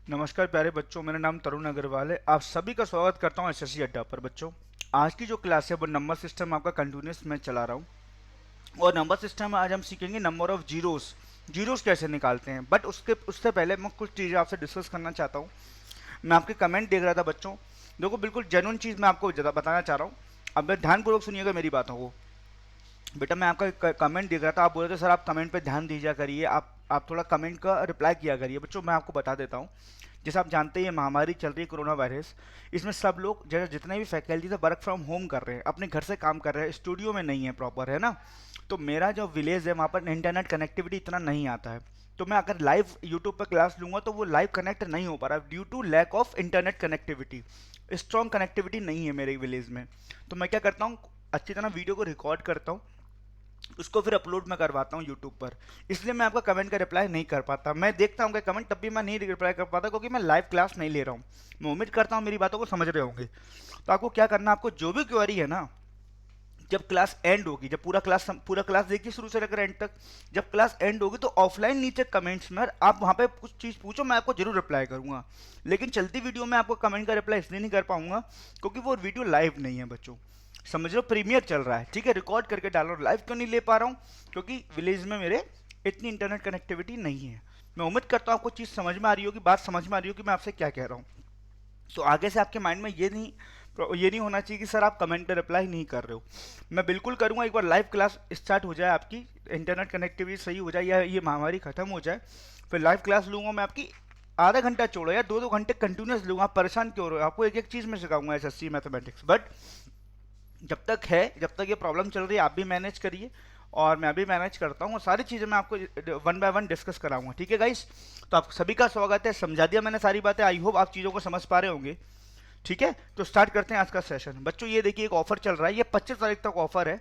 नमस्कार प्यारे बच्चों, मेरा नाम तरुण अग्रवाल है। आप सभी का स्वागत करता हूं एसएससी अड्डा पर। बच्चों, आज की जो क्लास है वो नंबर सिस्टम आपका कंटिन्यूस मैं चला रहा हूं। और नंबर सिस्टम में आज हम सीखेंगे नंबर ऑफ जीरोस, जीरोस कैसे निकालते हैं। बट उससे पहले मैं कुछ चीज़ें आपसे डिस्कस करना चाहता हूँ। मैं आपके कमेंट देख रहा था बच्चों, देखो बिल्कुल जेन्युइन चीज़ मैं आपको बताना चाह रहा हूँ। अब मैं ध्यानपूर्वक सुनिएगा मेरी बातों को। बेटा, मैं आपका कमेंट देख रहा था, आप बोल रहे थे सर आप कमेंट पे ध्यान दीजिए करिए, आप थोड़ा कमेंट का रिप्लाई किया करिए। बच्चों, मैं आपको बता देता हूँ, जैसे आप जानते हैं ये महामारी चल रही है कोरोना वायरस। इसमें सब लोग जैसे जितने भी फैकल्टी है वर्क फ्रॉम होम कर रहे हैं, अपने घर से काम कर रहे हैं, स्टूडियो में नहीं है प्रॉपर, है ना। तो मेरा जो विलेज है वहाँ पर इंटरनेट कनेक्टिविटी इतना नहीं आता है। तो मैं अगर लाइव यूट्यूब पर क्लास लूँगा तो वो लाइव कनेक्ट नहीं हो पा रहा due to lack of internet connectivity. Strong connectivity नहीं है मेरे विलेज में। तो मैं क्या करता हूँ, अच्छी तरह वीडियो को रिकॉर्ड करता हूँ, उसको फिर अपलोड मैं करवाता हूँ यूट्यूब पर। इसलिए मैं आपका कमेंट का रिप्लाई नहीं कर पाता। मैं देखता हूँ कि कमेंट, तब भी मैं नहीं रिप्लाई कर पाता क्योंकि मैं लाइव क्लास नहीं ले रहा हूँ। मैं उम्मीद करता हूँ मेरी बातों को समझ रहे होंगे। तो आपको क्या करना, आपको जो भी क्वेरी है ना, जब क्लास एंड होगी, जब पूरा क्लास देखिए शुरू से लेकर एंड तक, जब क्लास एंड होगी तो ऑफलाइन नीचे कमेंट्स में आप वहाँ पे कुछ चीज़ पूछो, मैं आपको जरूर रिप्लाई करूँगा। लेकिन चलती वीडियो में आपको कमेंट का रिप्लाई इसलिए नहीं कर पाऊंगा क्योंकि वो वीडियो लाइव नहीं है बच्चों। समझ लो, प्रीमियर चल रहा है, ठीक है, रिकॉर्ड करके डाल रहा हूँ। लाइव क्यों नहीं ले पा रहा हूँ, क्योंकि विलेज में मेरे इतनी इंटरनेट कनेक्टिविटी नहीं है। मैं उम्मीद करता हूँ आपको चीज़ समझ में आ रही होगी, बात समझ में आ रही होगी मैं आपसे क्या कह रहा हूँ। तो आगे से आपके माइंड में ये नहीं होना चाहिए कि सर आप कमेंट पे रिप्लाई नहीं कर रहे हो। मैं बिल्कुल करूँगा, एक बार लाइव क्लास स्टार्ट हो जाए, आपकी इंटरनेट कनेक्टिविटी सही हो जाए या ये महामारी खत्म हो जाए, फिर लाइव क्लास लूँगा मैं आपकी। आधा घंटा छोड़ो या 2-2 घंटे कंटिन्यूस लूँगा। आप परेशान क्यों हो रहे हो, आपको एक एक चीज़ में सिखाऊंगा एसएससी मैथमेटिक्स। बट जब तक ये प्रॉब्लम चल रही है, आप भी मैनेज करिए और मैं भी मैनेज करता हूँ, और सारी चीज़ें मैं आपको वन बाय वन डिस्कस कराऊंगा, ठीक है गाइस। तो आप सभी का स्वागत है। समझा दिया मैंने सारी बातें, आई होप आप चीज़ों को समझ पा रहे होंगे। ठीक है, तो स्टार्ट करते हैं आज का सेशन। बच्चों, ये देखिए एक ऑफर चल रहा है, ये 25 तारीख तक ऑफर है।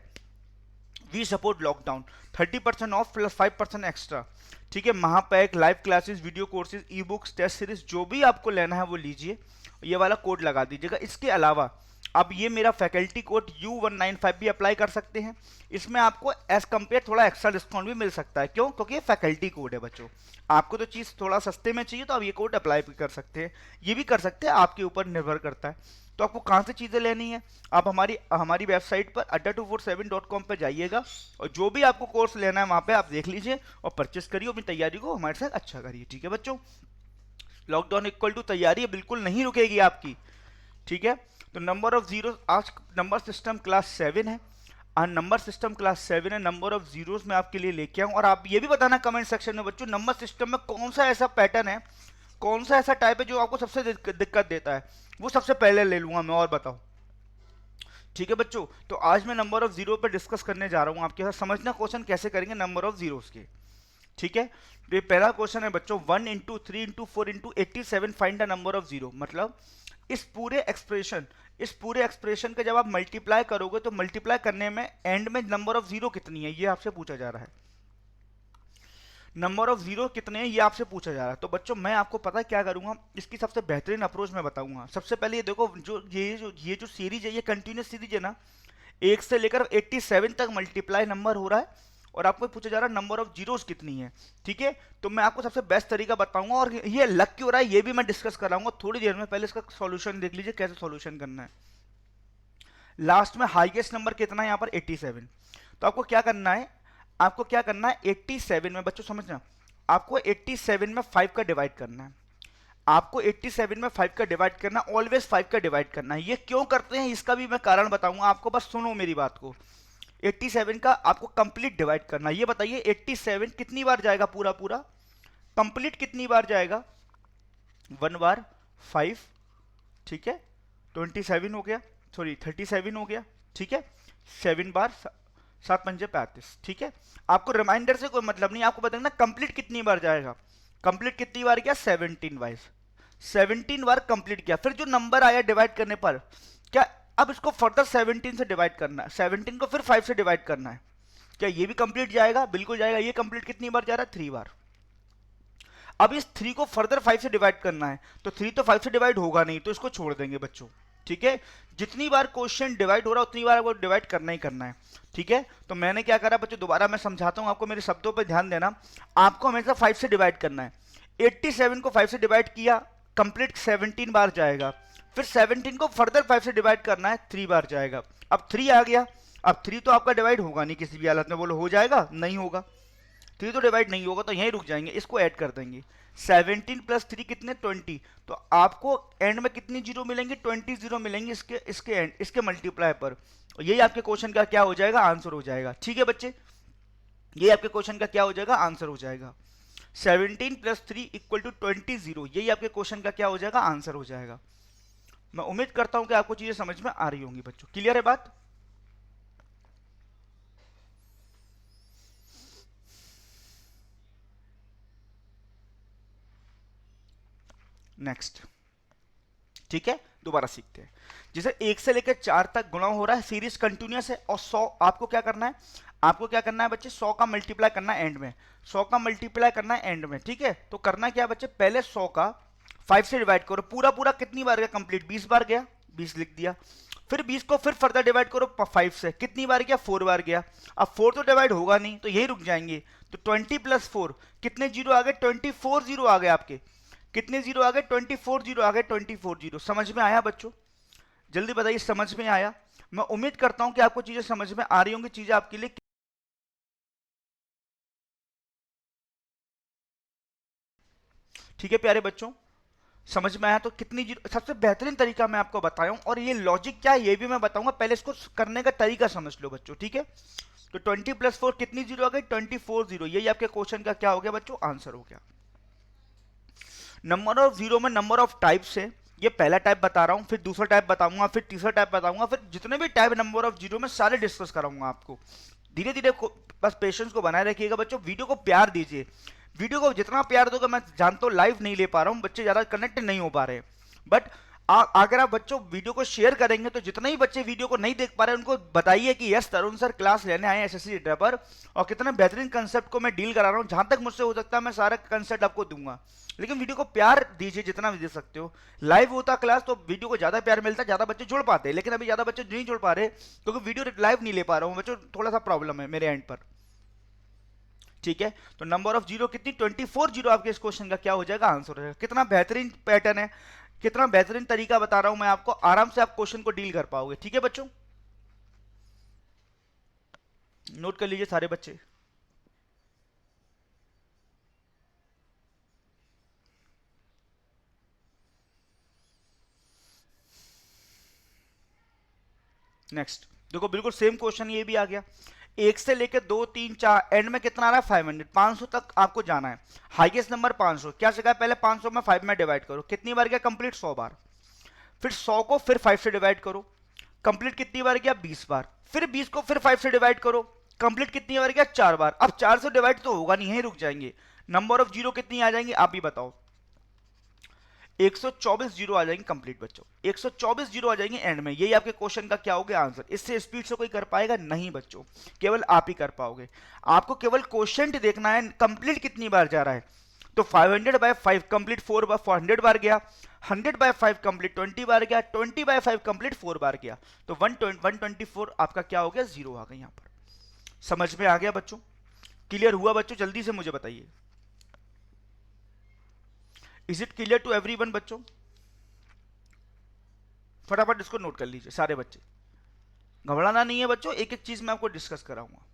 We support lockdown, 30% off plus 5% extra. ठीक है, महापैक, live classes, video courses, e books, test series, जो भी आपको लेना है वो लीजिए, ये वाला कोड लगा दीजिएगा। इसके अलावा अब ये मेरा फैकल्टी कोड U195 भी अप्लाई कर सकते हैं। इसमें आपको एज कम्पेयर थोड़ा एक्स्ट्रा डिस्काउंट भी मिल सकता है। क्यों? क्योंकि ये फैकल्टी कोड है बच्चों। आपको तो चीज़ थोड़ा सस्ते में चाहिए तो आप ये कोड अप्लाई भी कर सकते हैं, ये भी कर सकते हैं, आपके ऊपर निर्भर करता है। तो आपको कहाँ से चीज़ें लेनी है, आप हमारी हमारी वेबसाइट पर adda247.com पर जाइएगा और जो भी आपको कोर्स लेना है वहाँ पे आप देख लीजिए और परचेस करिए, अपनी तैयारी को हमारे साथ अच्छा करिए। ठीक है बच्चों, लॉकडाउन इक्वल टू तैयारी बिल्कुल नहीं रुकेगी आपकी। ठीक है, तो नंबर ऑफ जीरो, आज नंबर सिस्टम क्लास 7 है। आज नंबर सिस्टम क्लास 7 है। नंबर ऑफ जीरोस मैं आपके लिए लेके आऊँ, और आप ये भी बताना कमेंट सेक्शन में बच्चों, नंबर सिस्टम में कौन सा ऐसा पैटर्न है, कौन सा ऐसा टाइप है जो आपको सबसे दिक्कत देता है, वो सबसे पहले ले लूंगा मैं, और बताओ। ठीक है बच्चों, तो आज मैं नंबर ऑफ जीरो पे डिस्कस करने जा रहा हूँ आपके साथ। समझना क्वेश्चन कैसे करेंगे नंबर ऑफ जीरोस के। ठीक है, तो ये पहला क्वेश्चन है बच्चों, 1 × 3 × 4 × 87 find the number of zero. मतलब इस पूरे एक्सप्रेशन का जब आप मल्टीप्लाई करोगे तो मल्टीप्लाई करने में एंड में नंबर ऑफ जीरो कितनी है ये आपसे पूछा जा रहा है। नंबर ऑफ जीरो कितने हैं ये आपसे पूछा जा रहा है। तो बच्चों मैं आपको पता क्या करूंगा, इसकी सबसे बेहतरीन अप्रोच मैं बताऊंगा। सबसे पहले ये देखो, जो सीरीज है, ये कंटिन्यूस सीरीज है ना, 1 से लेकर 87 तक मल्टीप्लाई नंबर हो रहा है, और आपको पूछा जा रहा है नंबर ऑफ जीरोस कितनी है। ठीक है, तो मैं आपको सबसे बेस्ट तरीका बताऊंगा, और ये लग क्यों रहा है ये भी मैं डिस्कस कराऊंगा थोड़ी देर में। पहले इसका सॉल्यूशन देख लीजिए कैसे सॉल्यूशन करना है। लास्ट में हाईएस्ट नंबर कितना है यहाँ पर, 87। तो आपको क्या करना है, 87 में बच्चों समझना, आपको 87 में 5 का डिवाइड करना है। आपको 87 में 5 का डिवाइड करना, ऑलवेज 5 का डिवाइड करना है। ये क्यों करते हैं इसका भी मैं कारण बताऊंगा आपको, बस सुनो मेरी बात को। 87 का आपको कंप्लीट डिवाइड करना है। ये बताइए 87 कितनी बार जाएगा, पूरा पूरा कंप्लीट कितनी बार जाएगा, 1 बार 5, ठीक है, 27 हो गया, सॉरी 37 हो गया। ठीक है, 7 बार 7×5 = 35। ठीक है, आपको रिमाइंडर से कोई मतलब नहीं, आपको बताना कंप्लीट कितनी बार जाएगा। कंप्लीट कितनी बार किया, 17 बार, 17 बार कंप्लीट किया। फिर जो नंबर आया डिवाइड करने पर, क्या अब इसको फर्दर 17 से डिवाइड करना है, 17 को फिर 5 से डिवाइड करना है। क्या ये भी कंप्लीट जाएगा, बिल्कुल जाएगा। ये कंप्लीट कितनी बार जा रहा है, 3 बार। अब इस 3 को फर्दर 5 से डिवाइड करना है, तो 3 तो 5 से डिवाइड होगा नहीं, तो इसको छोड़ देंगे बच्चों। ठीक है, जितनी बार क्वेश्चन डिवाइड हो रहा है उतनी बार वो डिवाइड करना ही करना है। ठीक है, तो मैंने क्या करा बच्चों, दोबारा मैं समझाता हूं आपको, मेरे शब्दों पर ध्यान देना। आपको हमेशा 5 से डिवाइड करना है। 87 को 5 से डिवाइड किया, कंप्लीट 17 बार जाएगा, फिर 17 को फर्दर 5 से डिवाइड करना है, 3 बार जाएगा। अब 3 आ गया, अब 3 तो आपका डिवाइड होगा नहीं किसी भी हालत में, बोलो हो जाएगा, नहीं होगा, 3 तो डिवाइड नहीं होगा, तो यहीं रुक जाएंगे, इसको ऐड कर देंगे। 17 प्लस 3 कितने 20, तो आपको एंड में कितनी जीरो मिलेंगे, 20 जीरो मिलेंगे इसके एंड, इसके मल्टीप्लाई पर। यही आपके क्वेश्चन का क्या हो जाएगा, आंसर हो जाएगा। ठीक है बच्चे, ये आपके क्वेश्चन का क्या हो जाएगा, आंसर हो जाएगा। 17 प्लस 3 इक्वल टू 20 जीरो, यही आपके क्वेश्चन का क्या हो जाएगा, आंसर हो जाएगा। मैं उम्मीद करता हूं कि आपको चीजें समझ में आ रही होंगी बच्चों, क्लियर है बात। नेक्स्ट, ठीक है, दोबारा सीखते हैं। जैसे 1 से लेकर 4 तक गुणा हो रहा है, सीरीज कंटिन्यूअस है, और 100 आपको क्या करना है, आपको क्या करना है बच्चे, 100 का मल्टीप्लाई करना है एंड में, 100 का मल्टीप्लाई करना है एंड में। ठीक है, तो करना क्या बच्चे, पहले 100 का 5 से डिवाइड करो, पूरा पूरा कितनी बार गया कंप्लीट, 20 बार गया, 20 लिख दिया। फिर 20 को फिर फर्दर डिवाइड करो 5 से, कितनी बार गया, 4 बार गया। अब 4 तो डिवाइड होगा नहीं, तो यही रुक जाएंगे। तो 20 प्लस 4 कितने जीरो आ गए, 24 जीरो आ गए आपके, कितने जीरो आ गए, 24 जीरो आ गए, 24 जीरो। समझ में आया बच्चों, जल्दी बताइए, समझ में आया। मैं उम्मीद करता हूं कि आपको चीजें समझ में आ रही होंगी, चीजें आपके लिए। ठीक है प्यारे बच्चों, समझ में आया। तो कितनी जीरो, सबसे बेहतरीन तरीका मैं आपको बताया हूं, और ये लॉजिक क्या है ये भी मैं बताऊंगा, पहले इसको करने का तरीका समझ लो बच्चों। ठीक है, तो 20 प्लस 4 कितनी जीरो आ गई, 24 जीरो, यही आपके क्वेश्चन का क्या हो गया बच्चों, आंसर हो गया। नंबर ऑफ जीरो में नंबर ऑफ टाइप्स है, ये पहला टाइप बता रहा हूं, फिर दूसरा टाइप बताऊंगा, फिर तीसरा टाइप बताऊंगा, फिर जितने भी टाइप नंबर ऑफ जीरो में सारे डिस्कस कराऊंगा आपको धीरे धीरे। बस पेशेंस को बनाए रखिएगा बच्चों, वीडियो को प्यार दीजिए, वीडियो को जितना प्यार दोगे, मैं जानता हूँ लाइव नहीं ले पा रहा हूँ, बच्चे ज्यादा कनेक्ट नहीं हो पा रहे, बट अगर आप बच्चों वीडियो को शेयर करेंगे तो जितने ही बच्चे वीडियो को नहीं देख पा रहे हैं उनको बताइए कि यस तरुण सर क्लास लेने आए एसएससी डेटा पर, और कितने बेहतरीन कंसेप्ट को मैं डील करा रहा हूँ, जहां तक मुझसे हो सकता है मैं सारा कंसेप्ट आपको दूंगा। लेकिन वीडियो को प्यार दीजिए जितना भी दे सकते हो। लाइव होता क्लास तो वीडियो को ज्यादा प्यार मिलता, ज्यादा बच्चे जुड़ पाते, लेकिन अभी ज्यादा बच्चे नहीं जुड़ पा रहे क्योंकि वीडियो लाइव नहीं ले पा रहा हूँ बच्चों, थोड़ा सा प्रॉब्लम है मेरे एंड पर। ठीक है, तो नंबर ऑफ जीरो कितनी, 24 जीरो आपके इस क्वेश्चन का क्या हो जाएगा, आंसर हो जाएगा। कितना बेहतरीन पैटर्न है, कितना बेहतरीन तरीका बता रहा हूं मैं आपको, आराम से आप क्वेश्चन को डील कर पाओगे। ठीक है बच्चों, नोट कर लीजिए सारे बच्चे। नेक्स्ट देखो, बिल्कुल सेम क्वेश्चन ये भी आ गया। 1 से लेकर 2 3 4 एंड में कितना आ रहा है, 500, 500 तक आपको जाना है। हाईएस्ट नंबर 500, क्या सिखाया पहले, 500 में 5 में डिवाइड करो, कितनी बार गया कंप्लीट, 100 बार। फिर 100 को फिर 5 से डिवाइड करो, कंप्लीट कितनी बार गया, 20 बार। फिर 20 को फिर 5 से डिवाइड करो, कंप्लीट कितनी बार गया, 4 बार। अब 4 से डिवाइड तो होगा नहीं, यहीं रुक जाएंगे। नंबर ऑफ जीरो कितनी आ जाएंगी आप भी बताओ, 124 जीरो आ जाएंगे कंप्लीट बच्चों, 124 जीरो आ जाएंगे एंड में। यही आपके क्वेश्चन का क्या हो गया, आंसर। इससे स्पीड से कोई कर पाएगा नहीं बच्चों, केवल आप ही कर पाओगे। आपको केवल क्वेश्चन देखना है कंप्लीट कितनी बार जा रहा है। तो 500 बाय 5 कंप्लीट 4 बार 400 बार गया, 100 बाय 5 कंप्लीट 20 बार गया, 20 बाय 5 कंप्लीट 4 बार गया। तो 124 आपका क्या हो गया, जीरो आ गया यहां पर। समझ में आ गया बच्चों, क्लियर हुआ बच्चों, जल्दी से मुझे बताइए। Is it clear to everyone बच्चों, फटाफट इसको नोट कर लीजिए सारे बच्चे, घबराना नहीं है बच्चों, एक एक चीज मैं आपको डिस्कस कराऊंगा।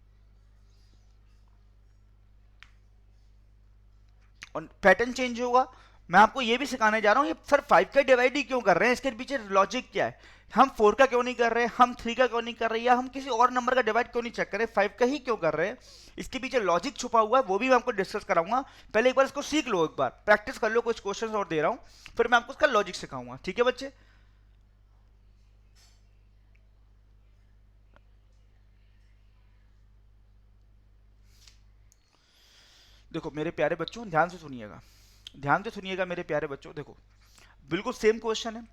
और पैटर्न चेंज होगा, मैं आपको ये भी सिखाने जा रहा हूं, ये सर 5 का डिवाइड ही क्यों कर रहे हैं, इसके पीछे लॉजिक क्या है, हम 4 का क्यों नहीं कर रहे, हम 3 का क्यों नहीं कर रहे, या हम किसी और नंबर का डिवाइड क्यों नहीं चेक करें, 5 का ही क्यों कर रहे हैं, इसके पीछे लॉजिक छुपा हुआ है, वो भी मैं आपको डिस्कस कराऊंगा। पहले एक बार इसको सीख लो, एक बार प्रैक्टिस कर लो, कुछ क्वेश्चन और दे रहा हूं, फिर मैं आपको इसका लॉजिक सिखाऊंगा। ठीक है बच्चे, देखो मेरे प्यारे बच्चों, ध्यान से सुनिएगा, ध्यान से सुनिएगा मेरे प्यारे बच्चों। देखो बिल्कुल सेम क्वेश्चन है,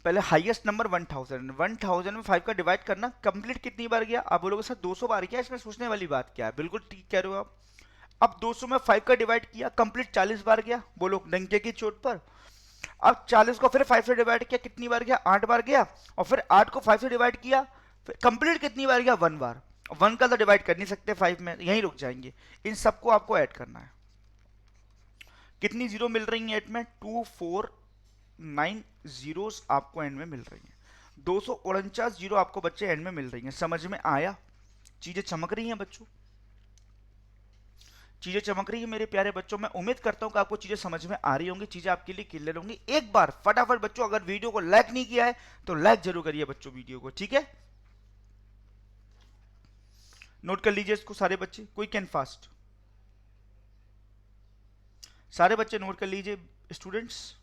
पहले हाईएस्ट नंबर 1000, 1000 में 5 का डिवाइड करना, कंप्लीट कितनी बार गया, आप बोलोगे सर 200 बार किया, इसमें सोचने वाली बात क्या है, बिल्कुल ठीक कह रहे हो आप। अब 200 में 5 का डिवाइड किया, कंप्लीट 40 बार गया, बोलो डंके की चोट पर। अब 40 को फिर 5 से डिवाइड किया, कितनी बार गया, 8 बार गया, और फिर 8 को 5 से डिवाइड किया, कंप्लीट कितनी बार गया, 1 बार। 1 का तो डिवाइड कर नहीं सकते 5 में, यहीं रुक जाएंगे। इन सबको आपको ऐड करना है, कितनी जीरो मिल रही है एट में, 2 4 249 जीरोस आपको एंड में मिल रही हैं, 249 जीरो आपको बच्चे एंड में मिल रही हैं। समझ में आया? चीजें चमक रही हैं बच्चों, चीजें चमक रही है मेरे प्यारे बच्चों। मैं उम्मीद करता हूं कि आपको चीजें समझ में आ रही होंगी, चीजें आपके लिए क्लियर होंगी। एक बार फटाफट बच्चों, अगर वीडियो को लाइक नहीं किया है तो लाइक जरूर करिए बच्चों वीडियो को, ठीक है? नोट कर लीजिए इसको सारे बच्चे, क्विक एंड फास्ट। सारे बच्चे नोट कर लीजिए स्टूडेंट्स।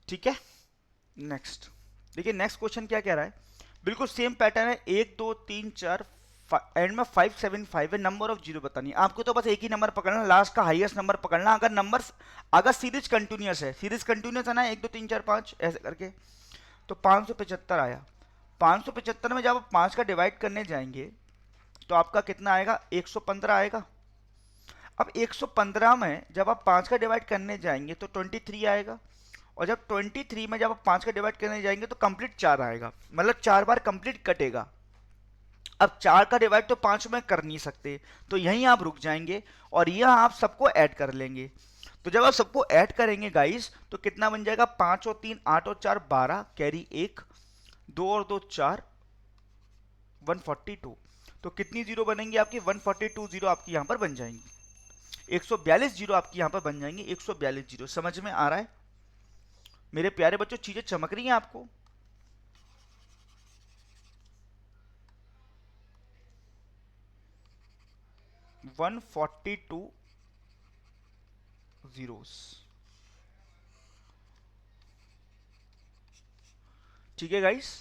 ठीक है, नेक्स्ट देखिए, नेक्स्ट क्वेश्चन क्या कह रहा है। बिल्कुल सेम पैटर्न है, 1 2 3 4 एंड में 575 है, नंबर ऑफ जीरो बतानी है आपको। तो बस एक ही नंबर पकड़ना, लास्ट का हाईएस्ट नंबर पकड़ना। अगर नंबर, अगर सीरीज कंटिन्यूअस है, सीरीज कंटिन्यूअस है ना, 1 2 3 4 5 ऐसे करके, तो 575 आया। 575 में जब आप 5 का डिवाइड करने जाएंगे तो आपका कितना आएगा? 115 आएगा। अब 115 में जब आप 5 का डिवाइड करने जाएंगे तो 23 आएगा, और जब 23 में जब आप 5 का डिवाइड करने जाएंगे तो कंप्लीट 4 आएगा, मतलब 4 बार कंप्लीट कटेगा। अब 4 का डिवाइड तो 5 में कर नहीं सकते, तो यहीं आप रुक जाएंगे और यह आप सबको ऐड कर लेंगे। तो जब आप सबको ऐड करेंगे गाइस तो कितना बन जाएगा? 5 और 3 8 और 4 12, कैरी 1, 2 और 2 4, 142। तो कितनी जीरो बनेंगी आपकी? 142 जीरो आपकी यहां पर बन जाएंगी, 142 जीरो आपकी यहां पर बन जाएंगी, 142 जीरो। समझ में आ रहा है मेरे प्यारे बच्चों? चीजें चमक रही हैं आपको? वन 142 जीरोस, ठीक है गाइस?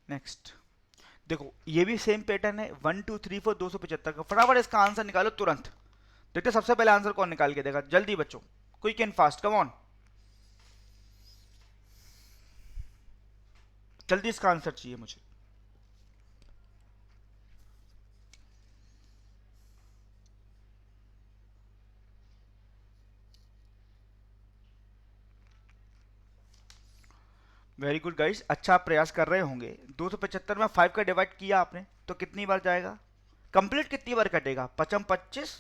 नेक्स्ट देखो, ये भी सेम पैटर्न है, 1 2 3 4 275 का। फटाफट इसका आंसर निकालो तुरंत। देखते सबसे पहले आंसर कौन निकाल के देगा, जल्दी बच्चों, quick and fast, come on, जल्दी इसका आंसर चाहिए मुझे। वेरी गुड गाइस, अच्छा आप प्रयास कर रहे होंगे। 275 में 5 का डिवाइड किया आपने तो कितनी बार जाएगा? कंप्लीट कितनी बार कटेगा? 55 25,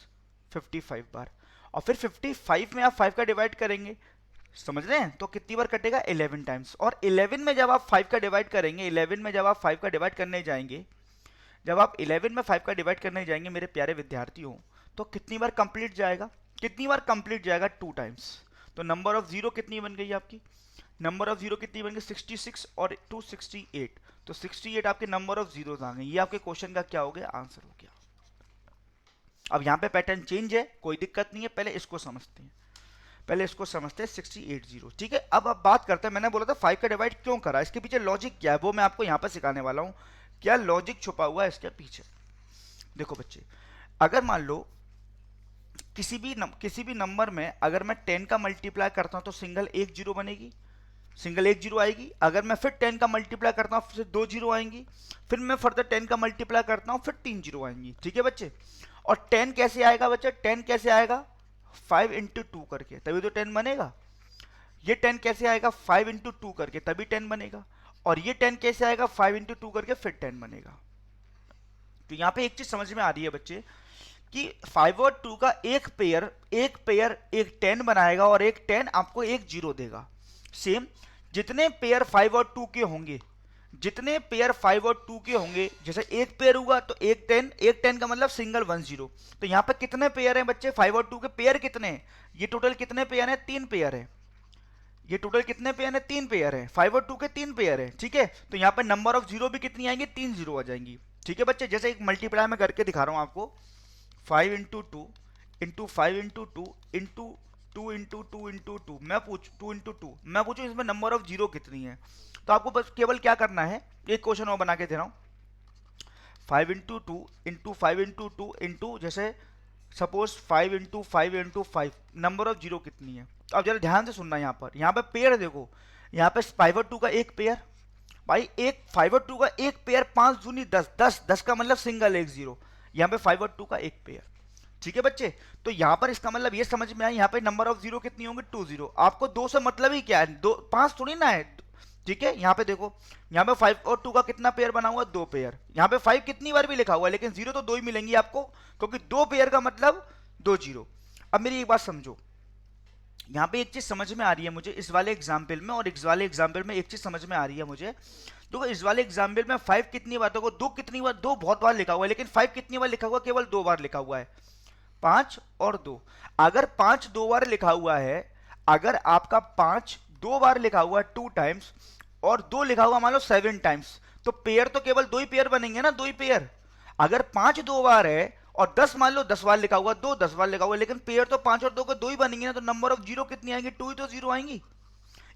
55 बार। और फिर 55 में आप 5 का डिवाइड करेंगे, समझ रहे हैं? तो कितनी बार कटेगा? 11 टाइम्स। और 11 में जब आप 5 का डिवाइड करेंगे, 11 में जब आप 5 का डिवाइड करने जाएंगे, जब आप 11 में 5 का डिवाइड करने जाएंगे मेरे प्यारे विद्यार्थियों, तो कितनी बार कंप्लीट जाएगा? कितनी बार कंप्लीट जाएगा? 2 टाइम्स। तो नंबर ऑफ जीरो कितनी बन गई आपकी? नंबर ऑफ जीरो कितनी बन गई? 66 और 268। तो 68 आपके नंबर ऑफ जीरोस आ गए। ये आपके क्वेश्चन का क्या हो गया? आंसर हो गया। अब यहाँ पे पैटर्न चेंज है, कोई दिक्कत नहीं है, पहले इसको समझते हैं, पहले इसको समझते हैं। 68 जीरो, ठीक है? अब बात करते हैं, मैंने बोला था 5 का डिवाइड क्यों करा, इसके पीछे लॉजिक क्या है वो मैं आपको यहाँ पर सिखाने वाला हूँ। क्या लॉजिक छुपा हुआ है इसके पीछे? देखो बच्चे, अगर मान लो किसी भी नंबर में अगर मैं 10 का मल्टीप्लाई करता हूं तो सिंगल एक जीरो बनेगी, सिंगल एक जीरो आएगी। अगर मैं फिर 10 का मल्टीप्लाई करता हूं फिर 2 जीरो आएंगी, फिर मैं फर्दर 10 का मल्टीप्लाई करता हूं फिर 3 जीरो आएंगी, ठीक है बच्चे? और 10 कैसे आएगा बच्चे? 10 कैसे आएगा? 5 इंटू 2 करके, तभी तो 10 बनेगा। ये 10 कैसे आएगा? 5 इंटू 2 करके, तभी 10 बनेगा। और ये 10 कैसे आएगा? 5 इंटू 2 करके फिर 10 बनेगा। तो यहां पे एक चीज समझ में आ रही है बच्चे कि 5 और 2 का एक पेयर एक 10 बनाएगा और एक 10 आपको एक जीरो देगा। सेम जितने पेयर 5 और 2 के होंगे, जितने पेयर 5 और 2 के होंगे, जैसे एक पेयर हुआ तो एक 10 का मतलब सिंगल 1 जीरो। तो यहां पर कितने पेयर हैं बच्चे? 5 और 2 के पेयर कितने हैं? ये टोटल कितने पेयर हैं? 3 पेयर है। ये टोटल कितने पेयर है? 3 पेयर है। 5 और 2 के 3 पेयर है, ठीक है? तो यहाँ पर नंबर ऑफ जीरो भी कितनी आएंगी? 3 जीरो आ जाएंगी, ठीक है बच्चे? जैसे एक मल्टीप्लाई में करके दिखा रहा हूं आपको, 5 इंटू 2 इंटू 5 इंटू 2 इंटू 2 मैं पूछ 2 मैं पूछूं इसमें नंबर ऑफ जीरो कितनी है, तो आपको बस केवल क्या करना है, एक क्वेश्चन और बना के दे रहा हूं, 5 इंटू 2 जैसे suppose 5 into 5 number of zero कितनी है। तो अब जरा ध्यान से सुनना, यहाँ पे पेयर देखो, यहाँ पे 5 और 2 का एक पेयर, भाई एक 5 और 2 का एक पेयर, 5 दूनी 10, 10 का मतलब सिंगल एक जीरो, यहाँ पे 5 और 2 का एक पेयर। ठीक है बच्चे, तो यहाँ पर इसका मतलब ये समझ में आया, यहाँ पे नंबर ऑफ जीरो कितनी होंगी 2 जीरो। आपको 2 से मतलब ही क्या है, 2 5 थोड़ी ना है। ठीक है, यहाँ पे देखो, यहाँ पे 5 और 2 का कितना पेयर बना हुआ है, 2 पेयर। यहाँ पे 5 कितनी बार भी लिखा हुआ है, लेकिन जीरो तो 2 ही मिलेंगी आपको, क्योंकि 2 पेयर का मतलब 2 जीरो। अब मेरी एक बात समझो, यहाँ पे एक चीज समझ में आ रही है मुझे इस वाले एग्जाम्पल में, और इस वाले एग्जाम्पल में एक चीज समझ में आ रही है मुझे। देखो इस वाले एग्जाम्पल में 5 कितनी बार, देखो 2 कितनी बार, 2 बहुत बार लिखा हुआ है, लेकिन 5 कितनी बार लिखा हुआ है, केवल 2 बार लिखा हुआ है, 5 और 2। अगर 5 2 बार लिखा हुआ है, अगर आपका 5 2 बार लिखा हुआ है 2 टाइम्स, और 2 लिखा हुआ मान लो 7 टाइम्स, तो पेयर तो केवल 2 ही पेयर बनेंगे ना, 2 ही पेयर। अगर 5 2 बार है और 10 मान लो 10 बार लिखा हुआ, 2 10 बार लिखा हुआ, लेकिन पेयर तो 5 और 2 के 2 ही बनेंगे ना, तो नंबर ऑफ जीरो कितनी आएंगी, 2 ही तो जीरो आएंगी।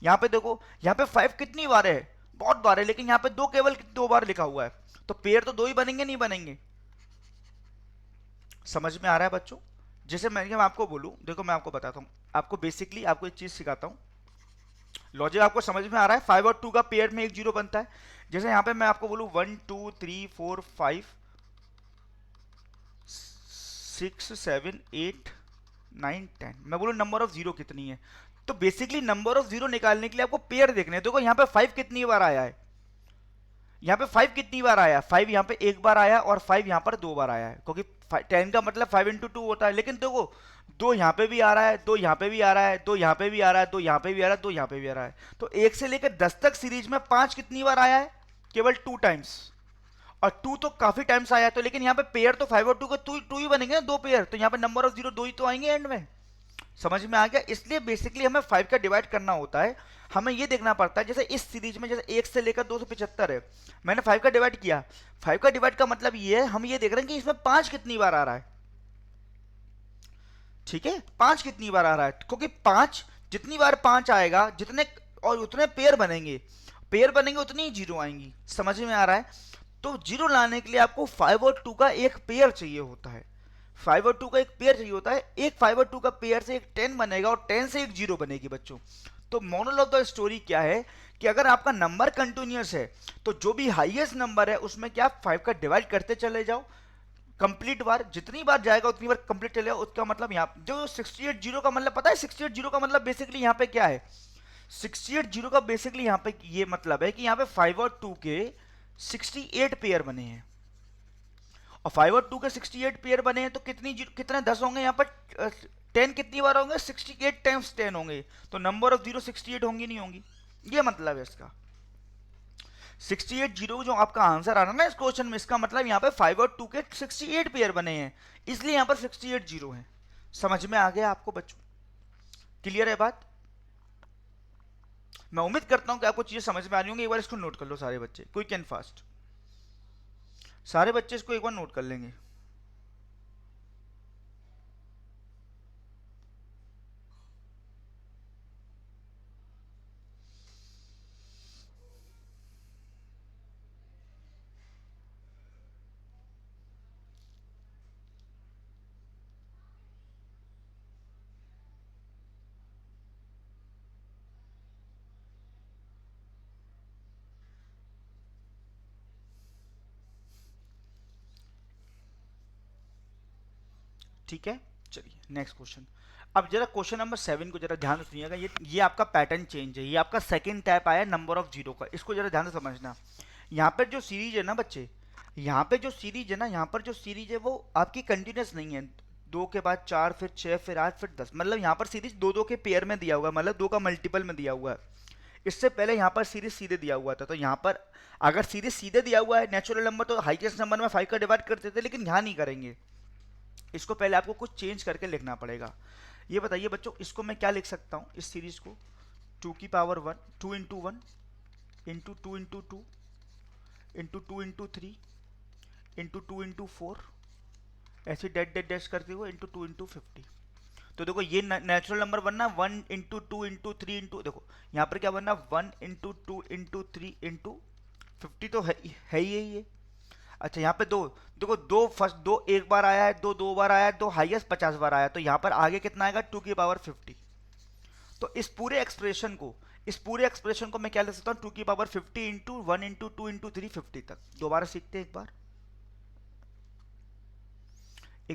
यहाँ पे देखो, यहाँ पे 5 कितनी बार है, बहुत बार है, लेकिन यहाँ पे 2 केवल 2 बार लिखा हुआ है, तो पेयर तो 2 ही बनेंगे, नहीं बनेंगे। समझ में आ रहा है बच्चों? जैसे मैं आपको बोलूं, देखो मैं आपको बताता हूं, आपको बेसिकली आपको एक चीज सिखाता हूं, लॉजिक आपको समझ में आ रहा है। 5 और 2 का पेयर में एक जीरो बनता है। जैसे यहां पे मैं आपको बोलूं 1 2 3 4 5 6 7 8 9 10, मैं बोलूं नंबर ऑफ जीरो कितनी है, तो बेसिकली नंबर ऑफ जीरो निकालने के लिए आपको पेयर देखने हैं। देखो यहाँ पे 5 कितनी बार आया है, यहाँ पे 5 कितनी बार आया, 5 यहाँ पे एक बार आया, और 5 यहाँ पर 2 बार आया है, क्योंकि 10 का मतलब 5 इंटू 2 होता है। लेकिन देखो, 2 यहाँ पे भी आ रहा है, 2 यहाँ पे भी आ रहा है, 2 यहाँ पे भी आ रहा है, 2 यहाँ पे भी आ रहा है, 2 यहाँ पे भी आ रहा है, तो 1 से लेकर 10 तक सीरीज में 5 कितनी बार आया है, केवल 2 टाइम्स। और 2 तो काफी टाइम्स आया है, तो लेकिन यहाँ पे पेयर तो 5 और 2 का 2 ही बनेंगे ना, 2 पेयर, तो यहाँ पे नंबर ऑफ जीरो 2 ही तो आएंगे एंड में। समझ में आ गया? इसलिए बेसिकली हमें 5 का डिवाइड करना होता है। हमें ये देखना पड़ता है, जैसे इस सीरीज में जैसे 1 से लेकर 275 है, मैंने 5 का डिवाइड किया, 5 का डिवाइड का मतलब ये है, हम ये देख रहे हैं कि इसमें 5 कितनी बार आ रहा है। ठीक है, 5 कितनी बार आ रहा है, क्योंकि 5 जितनी बार 5 आएगा, जितने और उतने पेयर बनेंगे, पेयर बनेंगे उतनी ही जीरो आएंगी। समझ में आ रहा है? तो जीरो लाने के लिए आपको 5 और 2 का एक पेयर चाहिए होता है, 5 और 2 का एक पेयर चाहिए होता है। एक 5 और 2 का पेयर से एक 10 बनेगा, और 10 से एक जीरो बनेगी बच्चों। तो मोरल ऑफ द स्टोरी क्या है कि अगर आपका नंबर कंटिन्यूअस है, तो जो भी हाईएस्ट नंबर है उसमें क्या 5 का डिवाइड करते चले जाओ, कंप्लीट बार जितनी बार जाएगा उतनी बार कंप्लीट चलेगा। उसका मतलब यहाँ जो 68 जीरो का मतलब पता है, 68 जीरो का मतलब बेसिकली यहाँ पे क्या है, 68 जीरो का बेसिकली यहाँ पे ये मतलब है कि यहाँ पे 5 और 2 के 68 पेयर बने हैं, और 5 और 2 के 68 पेयर बने हैं, तो कितने 10 होंगे यहाँ पर, 10 कितनी बार होंगे, 68 टाइम्स 10 होंगे, तो नंबर ऑफ जीरो 68 होंगी नहीं होंगी, ये मतलब है इसका। 68 जीरो जो आपका आंसर आ रहा है ना इस क्वेश्चन में, इसका मतलब यहाँ पे 5 और 2 के 68 पेयर बने हैं, इसलिए यहाँ पर 68 जीरो है। समझ में आ गया आपको बच्चों? क्लियर है बात? मैं उम्मीद करता हूँ कि आपको चीजें समझ में आ रही होंगी। एक बार इसको नोट कर लो सारे बच्चे, क्विक एंड फास्ट, सारे बच्चे इसको एक बार नोट कर लेंगे। ठीक है, चलिए नेक्स्ट क्वेश्चन। अब जरा क्वेश्चन नंबर 7 को जरा ध्यान से सुनिएगा। ये आपका पैटर्न चेंज है, ये आपका सेकंड टाइप आया नंबर ऑफ जीरो का, इसको जरा ध्यान से समझना। यहाँ पर जो सीरीज है ना बच्चे, यहाँ पे जो सीरीज है ना, यहाँ पर जो सीरीज है वो आपकी कंटिन्यूस नहीं है। 2 के बाद 4, फिर 6, फिर 8, फिर 10, मतलब यहाँ पर सीरीज 2 के पेयर में दिया हुआ है, मतलब 2 का मल्टीपल में दिया हुआ है। इससे पहले यहाँ पर सीरीज सीधे दिया हुआ था, तो यहाँ पर अगर सीरीज सीधे दिया हुआ है नेचुरल नंबर, तो हाईएस्ट नंबर में 5 का डिवाइड करते थे, लेकिन यहाँ नहीं करेंगे। इसको पहले आपको कुछ चेंज करके लिखना पड़ेगा। ये बताइए बच्चों, इसको मैं क्या लिख सकता हूँ इस सीरीज को, 2 की power 1, 2 into 1 into 2 into 2 into 2 into 3 into 2 into 4, ऐसे डेट डेट डैश करते हुए इंटू 2 इंटू 50। तो देखो ये नेचुरल नंबर बनना 1 × 2 × 3 देखो यहाँ पर क्या बनना 1 × 2 × 3 × 50 तो है ही ये। अच्छा यहाँ पे दो, देखो दो फर्स्ट दो एक बार आया है, दो दो बार आया है, दो हाईएस्ट 50 बार आया है, तो यहाँ पर आगे कितना आएगा 2 की पावर 50। तो इस पूरे एक्सप्रेशन को मैं क्या लिख सकता हूँ 2 की पावर 50 इंटू 1 × 2 × 3 50 तक। दोबारा सीखते हैं एक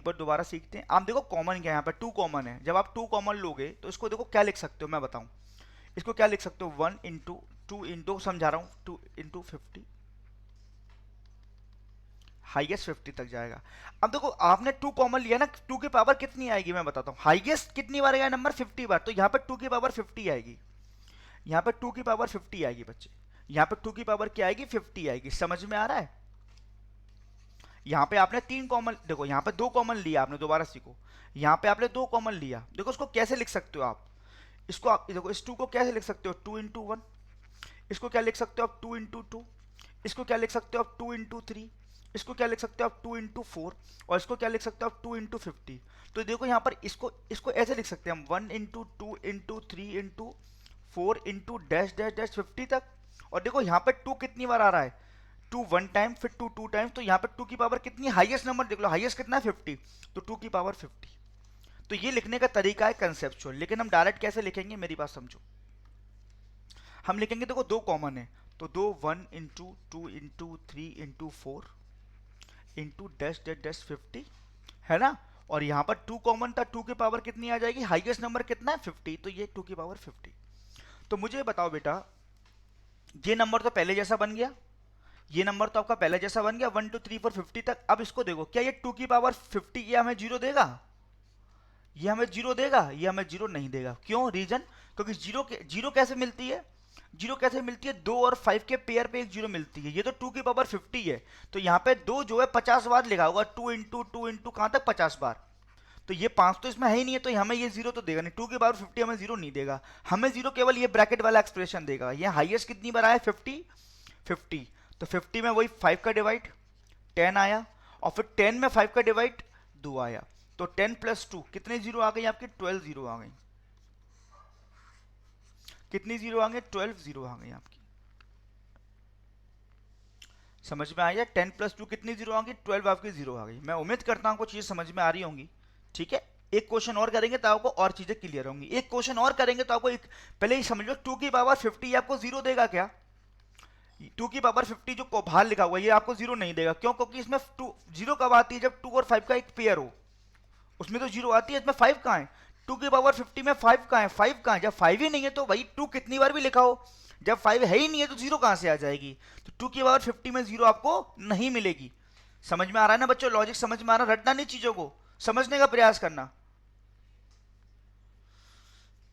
बार दोबारा सीखते हैं। आप देखो कॉमन क्या है, यहाँ पे 2 कॉमन है। जब आप 2 कॉमन लोगे तो इसको देखो क्या लिख सकते हो, मैं बताऊं इसको क्या लिख सकते हो 1 × 2 समझा रहा हूं 2 × 50 हाईएस्ट 50 तक जाएगा। अब देखो आपने 2 कॉमन लिया ना, 2 की पावर कितनी आएगी मैं बताता हूँ। हाईएस्ट कितनी बार आएगा नंबर 50 बार, तो यहाँ पर 2 की पावर 50 आएगी। यहाँ पर 2 की पावर 50 आएगी बच्चे, यहाँ पर 2 की पावर क्या आएगी 50 आएगी। समझ में आ रहा है। यहाँ पे आपने 3 कॉमन, देखो यहाँ पे 2 कॉमन लिया आपने, दोबारा सीखो। यहाँ पे आपने 2 कॉमन लिया, देखो उसको कैसे लिख सकते हो आप, इसको आप देखो इस 2 को कैसे लिख सकते हो 2 × 1। इसको क्या लिख सकते हो आप 2 × 2। इसको क्या लिख सकते हो आप 2 × 3। इसको क्या लिख सकते हो आप 2 × 4। और इसको क्या लिख सकते हो आप 2 × 50। तो देखो यहाँ पर इसको इसको ऐसे लिख सकते हैं हम 1 × 2 × 3 × 4 × -50 तक। और देखो यहाँ पे 2 कितनी बार आ रहा है 2 1 टाइम, फिर 2 2 टाइम, तो यहाँ पर 2 की पावर कितनी, हाईएस्ट नंबर देख लो, हाईएस्ट कितना है 50, तो 2 की पावर 50। तो ये लिखने का तरीका है कंसेप्चुअल। लेकिन हम डायरेक्ट कैसे लिखेंगे मेरी बात समझो। हम लिखेंगे देखो 2 कॉमन है, तो 2 1 × 2 × 3 × 4 इंटू -50 है ना। और यहाँ पर 2 कॉमन था, 2 की पावर कितनी आ जाएगी, हाईएस्ट नंबर कितना है 50, तो ये 2 की पावर 50। तो मुझे बताओ बेटा, ये नंबर तो पहले जैसा बन गया, ये नंबर तो आपका पहले जैसा बन गया 1 2 3 4 50 तक। अब इसको देखो, क्या ये 2 की पावर 50 ये हमें 0 देगा, ये हमें 0 देगा, ये हमें 0 नहीं देगा। क्यों, रीजन, क्योंकि 0 कैसे मिलती है, 0 कैसे मिलती है, 2 और 5 के पेयर पे एक 0 मिलती है। ये तो 2 की पावर 50 है, तो यहाँ पे 2 जो है 50 बार लिखा होगा, 2 × 2 × कहाँ तक 50 बार। तो ये 5 तो इसमें है ही नहीं है, तो हमें ये 0 तो देगा नहीं, 2 की पावर 50 हमें 0 नहीं देगा। हमें 0 केवल ये ब्रैकेट वाला एक्सप्रेशन देगा। ये हाईएस्ट कितनी बार आया 50। तो 50 में वही 5 का डिवाइड 10 आया, और फिर 10 में 5 का डिवाइड 2 आया, तो 10 + 2 कितने 0 आ गई आपकी, 12 0 आ गई। कितनी 0 आ गई, 12 0 आ गई आपकी। समझ में आया, 10 + 2 कितनी 0 आ गई, 12 आपकी 0 आ गई। मैं उम्मीद करता हूं आपको चीज समझ में आ रही होंगी। ठीक है, एक क्वेश्चन और करेंगे तो आपको और चीजें क्लियर होंगी। एक क्वेश्चन और करेंगे तो आपको पहले ही समझ लो 2 की पावर 50 आपको 0 देगा क्या, 2 की पावर 50 जो बाहर लिखा हुआ है ये आपको 0 नहीं देगा। क्यों, क्योंकि इसमें 0 कब आती है, जब 2 और 5 का एक पेयर हो, उसमें तो 0 आती है, इसमें 5 कहाँ है, 2 की पावर 50 में 5 कहाँ है, 5 कहाँ है। जब 5 ही नहीं है तो भाई 2 कितनी बार भी लिखा हो, जब 5 है ही नहीं है तो 0 कहाँ से आ जाएगी। तो 2 की पावर 50 में 0 आपको नहीं मिलेगी। समझ में आ रहा है ना बच्चों, लॉजिक समझ में आ रहा है, रटना नहीं, चीजों को समझने का प्रयास करना,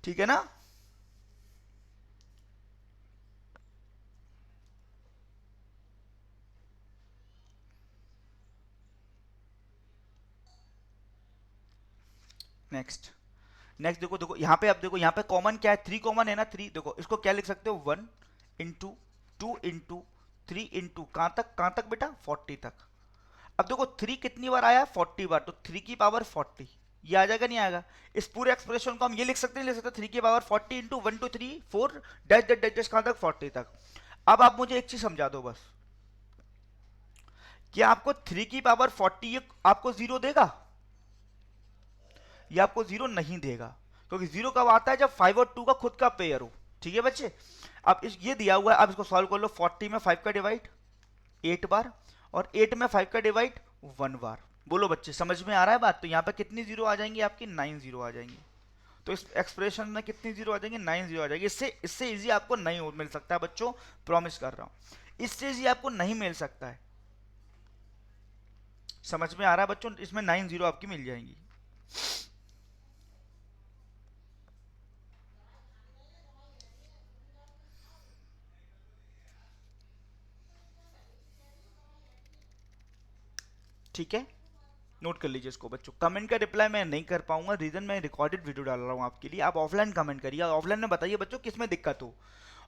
ठीक है ना। नेक्स्ट देखो देखो यहाँ पे, अब देखो यहाँ पे कॉमन क्या है, 3 कॉमन है ना, 3। देखो इसको क्या लिख सकते हो 1 × 2 × 3 × कहाँ तक बेटा 40 तक। अब देखो 3 कितनी बार आया 40 बार, तो 3 की पावर 40 ये आ जाएगा नहीं आएगा। इस पूरे एक्सप्रेशन को हम ये लिख सकते हैं, 3 की पावर 40 × 1 2 3 4 डैश कहाँ तक 40 तक। अब आप मुझे एक चीज समझा दो बस, क्या आपको 3 की पावर 40 ये आपको 0 देगा, ये आपको 0 नहीं देगा, क्योंकि 0 कब आता है, जब 5 और 2 का खुद का पेयर हो। ठीक है बच्चे, अब ये दिया हुआ है, अब इसको सॉल्व कर लो। 40 में 5 का डिवाइड 8 बार, और 8 में 5 का डिवाइड 1 बार। बोलो बच्चे समझ में आ रहा है बात। तो यहाँ पे कितनी 0 आ जाएंगी आपकी, 9 0 आ जाएंगी। तो इस एक्सप्रेशन में कितनी 0 आ जाएंगी, 9 0 आ जाएगी। इससे इजी आपको नहीं मिल सकता है बच्चों, प्रॉमिस कर रहा हूं, इससे इजी आपको नहीं मिल सकता है। समझ में आ रहा है बच्चों, इसमें 9 0 आपकी मिल जाएंगी। ठीक है, नोट कर लीजिए इसको बच्चों। कमेंट का रिप्लाई मैं नहीं कर पाऊंगा, रीजन मैं रिकॉर्डेड वीडियो डाल रहा हूँ आपके लिए। आप ऑफलाइन कमेंट करिए, ऑफलाइन में बताइए बच्चों किसमें दिक्कत हो,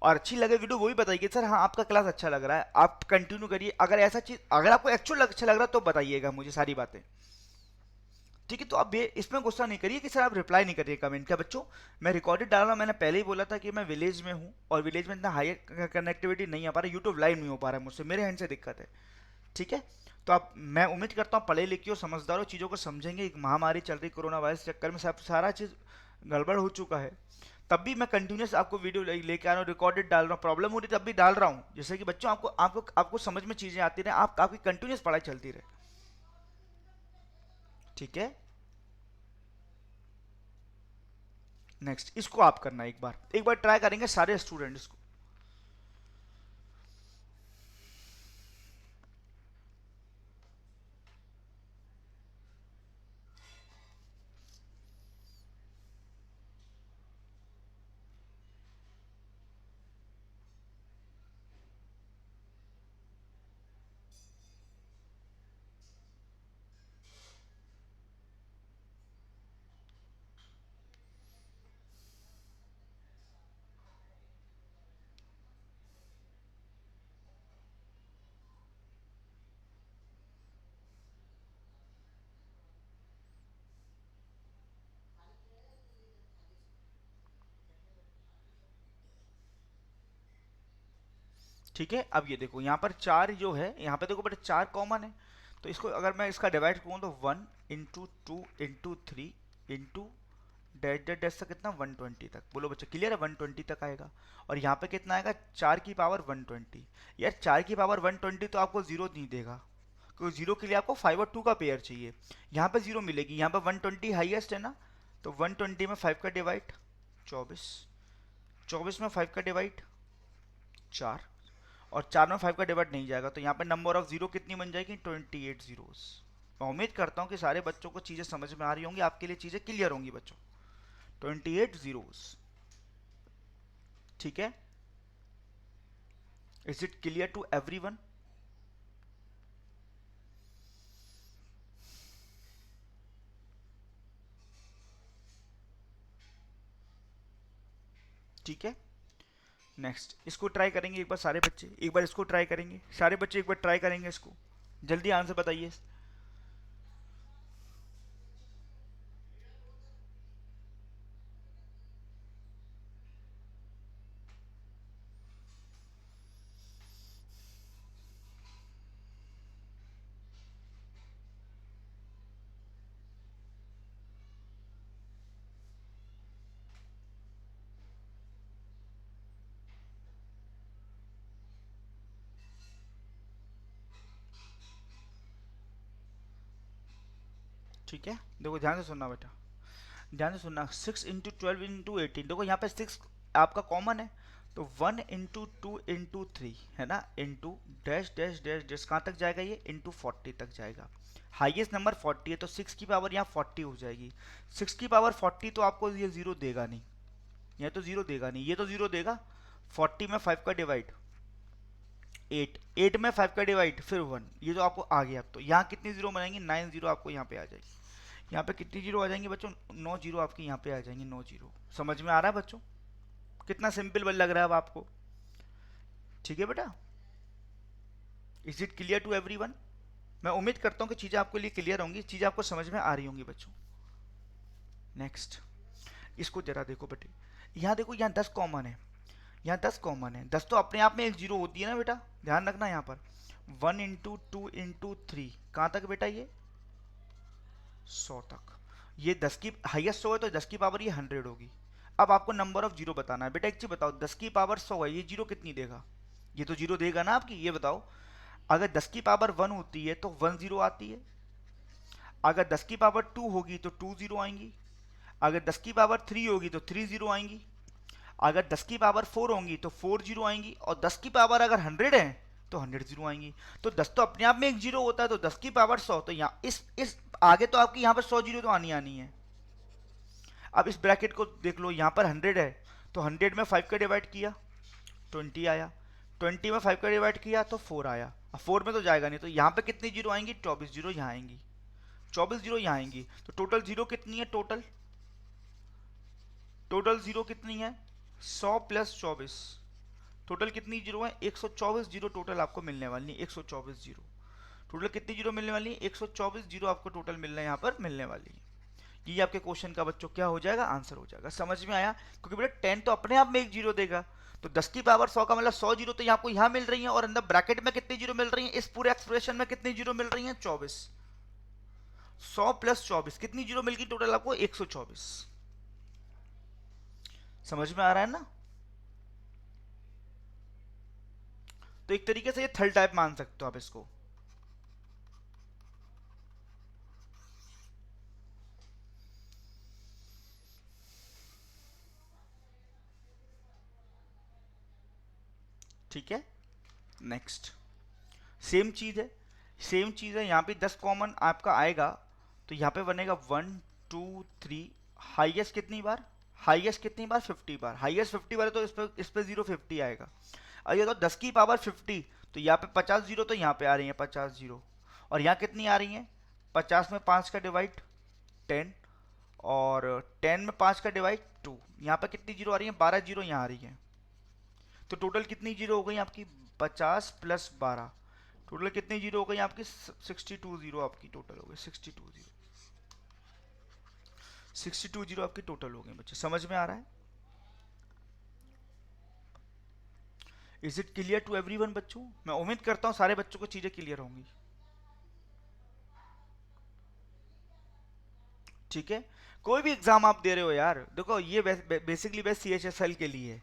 और अच्छी लगे वीडियो वो भी बताइए सर हाँ आपका क्लास अच्छा लग रहा है, आप कंटिन्यू करिए। अगर ऐसा चीज, अगर आपको एक्चुअल अच्छा लग रहा है तो बताइएगा मुझे सारी बातें, ठीक है, तो अब ये इसमें गुस्सा नहीं करिए कि सर आप रिप्लाई नहीं करिए कमेंट का। बच्चों मैं रिकॉर्डेड डाल रहा हूँ, मैंने पहले ही बोला था कि मैं विलेज में हूँ और विलेज में इतना हाई कनेक्टिविटी नहीं आ पा रहा, यूट्यूब लाइव नहीं हो पा रहा है मुझसे, मेरे हैंड से दिक्कत है। ठीक है, तो आप, मैं उम्मीद करता हूँ पढ़े लिखे हो, समझदार हो, चीज़ों को समझेंगे। एक महामारी चल रही कोरोना वायरस के चक्कर में सब सारा चीज़ गड़बड़ हो चुका है, तब भी मैं कंटिन्यूस आपको वीडियो लेके आ रहा हूँ, रिकॉर्डेड डाल रहा हूँ, प्रॉब्लम हो रही तब भी डाल रहा हूँ, जैसे कि बच्चों आपको आपको आपको समझ में चीज़ें आती रहे, आपकी कंटिन्यूस पढ़ाई चलती रहे। ठीक है, नेक्स्ट इसको आप करना, एक बार ट्राई करेंगे सारे स्टूडेंट इसको। ठीक है, अब ये देखो यहाँ पर चार जो है, यहाँ पे देखो बेटा चार कॉमन है, तो इसको अगर मैं इसका डिवाइड करूँ तो 1 into 2 into 3 into dash dash dash तक कितना 120 तक, बोलो बच्चा क्लियर है, 120 तक आएगा। और यहाँ पे कितना आएगा, 4 की पावर 120। यार 4 की पावर 120 तो आपको जीरो नहीं देगा, क्योंकि जीरो के लिए आपको 5 और 2 का पेयर चाहिए। यहाँ पे जीरो मिलेगी, यहाँ पे 120 हाईएस्ट है ना, तो 120 में 5 का डिवाइड 24, 24 में 5 का डिवाइड 4, और 4 में 5 का डिवाइड नहीं जाएगा, तो यहाँ पे नंबर ऑफ जीरो कितनी बन जाएगी, 28 जीरोस। मैं उम्मीद करता हूँ कि सारे बच्चों को चीज़ें समझ में आ रही होंगी, आपके लिए चीज़ें क्लियर होंगी बच्चों। 28 जीरोस, ठीक है। Is it clear to everyone? ठीक है, नेक्स्ट इसको ट्राई करेंगे एक बार सारे बच्चे, एक बार इसको ट्राई करेंगे सारे बच्चे, एक बार ट्राई करेंगे इसको, जल्दी आंसर बताइए। ठीक है, देखो ध्यान से सुनना बेटा, ध्यान से सुनना। 6 इंटू 12 इंटू 18, देखो यहाँ पे 6 आपका कॉमन है, तो 1 इंटू 2 इंटू 3 है ना, into dash dash dash dash कहाँ तक जाएगा, ये इंटू 40 तक जाएगा। हाईएस्ट नंबर 40 है, तो 6 की पावर यहाँ 40 हो जाएगी। 6 की पावर 40 तो आपको ये जीरो देगा नहीं, ये तो जीरो देगा नहीं, ये तो जीरो देगा। 40 में 5 का डिवाइड 8, 8 में 5 का डिवाइड फिर 1, ये तो आपको आ गया। तो यहाँ कितनी जीरो बनाएंगे, 9 जीरो आपको यहाँ पे आ जाएगी। यहाँ पे कितनी जीरो आ जाएंगी बच्चों, 9 जीरो आपकी यहाँ पे आ जाएंगी, 9 जीरो। समझ में आ रहा है बच्चों, कितना सिंपल बल लग रहा है अब आपको? ठीक है बेटा, is it clear to everyone? मैं उम्मीद करता हूँ कि चीज़ें आपके लिए क्लियर होंगी, चीज़ें आपको समझ में आ रही होंगी बच्चों। नेक्स्ट इसको जरा देखो बेटे, यहाँ देखो, यहाँ 10 कॉमन है, यहाँ 10 कॉमन है, 10 तो अपने आप में एक जीरो होती है ना बेटा, ध्यान रखना यहाँ पर। 1 इंटू 2 इंटू 3 कहाँ तक बेटा, ये 100 तक। ये 10 की हाईएस्ट 100 है, तो 10 की पावर ये 100 होगी। अब आपको नंबर ऑफ जीरो बताना है बेटा। एक चीज बताओ, 10 की पावर 100 है, ये जीरो कितनी देगा, ये तो जीरो देगा ना आपकी। ये बताओ, अगर 10 की पावर 1 होती है तो 1 जीरो आती है, अगर 10 की पावर 2 होगी तो 2 जीरो आएंगी, अगर 10 की पावर 3 होगी तो 3 जीरो आएंगी, अगर 10 की पावर 4 होंगी तो 4 जीरो आएंगी, और 10 की पावर अगर 100 है तो 100 जीरो आएंगी। तो 10 तो अपने आप में एक जीरो होता है, तो 10 की पावर 100, तो यहाँ इस आगे तो आपकी यहाँ पर 100 जीरो तो आनी आनी है। अब इस ब्रैकेट को देख लो, यहाँ पर 100 है, तो 100 में 5 का डिवाइड किया 20 आया, 20 में 5 का डिवाइड किया तो 4 आया। अब 4 में तो जाएगा नहीं, तो यहाँ पे कितनी जीरो आएंगी, 24 जीरो यहाँ आएंगी, 24 जीरो यहाँ आएंगी। तो टोटल जीरो कितनी है, टोटल टोटल जीरो कितनी है, 100 प्लस 24, टोटल कितनी जीरो है, 124 जीरो टोटल आपको मिलने वाली है, 124 जीरो। टोटल कितनी जीरो मिलने वाली है? 124 जीरो आपको टोटल मिलना है, यहाँ पर मिलने वाली है। ये आपके क्वेश्चन का बच्चों क्या हो जाएगा? आंसर हो जाएगा। समझ में आया? क्योंकि बेटा 10 तो अपने आप में एक जीरो देगा, तो 10 की पावर 100 का मतलब 100 जीरो तो आपको यहाँ मिल रही है, और अंदर ब्रैकेट में कितनी जीरो मिल रही है? इस पूरे एक्सप्रेशन में कितनी जीरो मिल रही है? 24। 100 प्लस 24 कितनी जीरो मिल गई टोटल आपको? 124। समझ में आ रहा है ना? तो एक तरीके से ये थर्ड टाइप मान सकते हो आप इसको। ठीक है, नेक्स्ट सेम चीज है, सेम चीज है। यहाँ पे 10 कॉमन आपका आएगा, तो यहाँ पे बनेगा 1 2 3। हाईएस्ट कितनी बार? हाईएस्ट कितनी बार? 50 बार। हाईएस्ट 50 बार है, तो इस पे 0 50 आएगा। और ये तो 10 की पावर 50, तो यहाँ पे 50 जीरो तो यहाँ पे आ रही है 50 जीरो, और यहाँ कितनी आ रही है? 50 में 5 का डिवाइड 10, और 10 में 5 का डिवाइड 2। यहाँ पे कितनी जीरो आ रही है? 12 जीरो यहाँ आ रही है। तो टोटल कितनी जीरो हो गई आपकी? 50 प्लस 12, टोटल कितनी जीरो हो गई आपकी? 62 जीरो आपकी टोटल हो गई। 62 जीरो, 62 जीरो आपकी टोटल हो गई बच्चे। समझ में आ रहा है? Is it clear to everyone बच्चों? मैं उम्मीद करता हूं सारे बच्चों को चीजें क्लियर होंगी। ठीक है, कोई भी एग्जाम आप दे रहे हो यार, देखो ये बेसिकली बेस्ट CHSL के लिए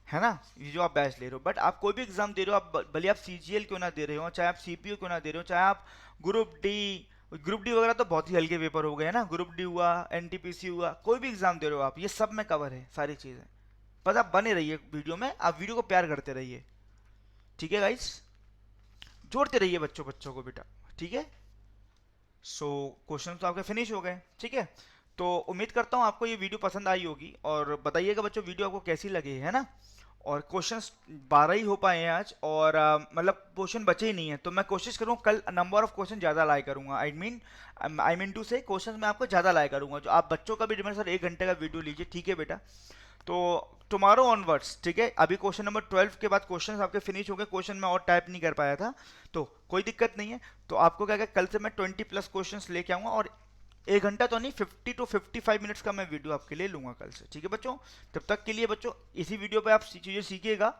है ना, ये जो आप बैच ले रहे हो। बट आप कोई भी एग्जाम दे रहे हो, आप भले आप CGL क्यों ना दे रहे हो, चाहे आप CPU क्यों ना दे रहे हो, चाहे आप ग्रुप डी वगैरह तो बहुत ही हल्के पेपर हो गए हैं ना, ग्रुप डी हुआ, NTPC हुआ, कोई भी एग्जाम दे रहे हो आप, ये सब में कवर है सारी चीजें। बस आप बने रहिए वीडियो में, आप वीडियो को प्यार करते रहिए। ठीक है गाइस, जोड़ते रहिए बच्चों बच्चों को बेटा। ठीक है, सो क्वेश्चन तो आपके फिनिश हो गए। ठीक है, तो उम्मीद करता हूँ आपको ये वीडियो पसंद आई होगी, और बताइएगा बच्चों वीडियो आपको कैसी लगी है ना। और क्वेश्चंस 12 ही हो पाए हैं आज, और मतलब क्वेश्चन बचे ही नहीं है, तो मैं कोशिश करूँगा कल नंबर ऑफ क्वेश्चन ज़्यादा लाए करूँगा। आई मीन टू से क्वेश्चन मैं आपको ज़्यादा लाए करूँगा, जो आप बच्चों का भी डिमांड सर 1 घंटे का वीडियो लीजिए। ठीक है बेटा, तो टुमारो ऑनवर्ड्स, ठीक है, अभी क्वेश्चन नंबर 12 के बाद क्वेश्चन आपके फिनिश हो गए। क्वेश्चन मैं और टाइप नहीं कर पाया था, तो कोई दिक्कत नहीं है। तो आपको क्या कल से मैं 20+ क्वेश्चन लेके आऊँगा, और 1 घंटा तो नहीं, 50 to 55 मिनट्स का मैं वीडियो आपके लिए लूंगा कल से। ठीक है बच्चों, तब तक के लिए बच्चों इसी वीडियो पे आप चीज़ें सीखिएगा,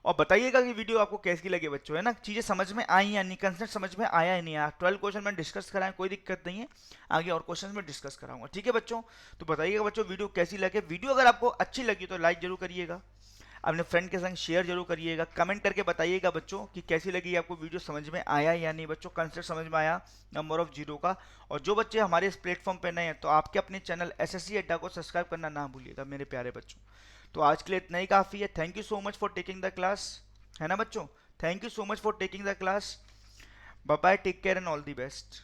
और बताइएगा कि वीडियो आपको कैसी लगे बच्चों, है ना, चीज़ें समझ में आई या नहीं, कंसेप्ट समझ में आया या नहीं आया। 12 क्वेश्चन में डिस्कस कराएं, कोई दिक्कत नहीं है, आगे और क्वेश्चन में डिस्कस कराऊंगा। ठीक है बच्चों, तो बताइएगा बच्चों वीडियो कैसी लगे। वीडियो अगर आपको अच्छी लगी तो लाइक जरूर करिएगा, अपने फ्रेंड के संग शेयर जरूर करिएगा, कमेंट करके बताइएगा बच्चों कि कैसी लगी आपको वीडियो, समझ में आया या नहीं बच्चों, कंसेप्ट समझ में आया नंबर ऑफ जीरो का। और जो बच्चे हमारे इस प्लेटफॉर्म पे नए हैं, तो आपके अपने चैनल SSC अड्डा को सब्सक्राइब करना ना भूलिएगा मेरे प्यारे बच्चों। तो आज के लिए इतना ही काफ़ी है। Thank you so much for taking the class, है ना बच्चों, thank you so much for taking the class. Bye bye, take care and all the best.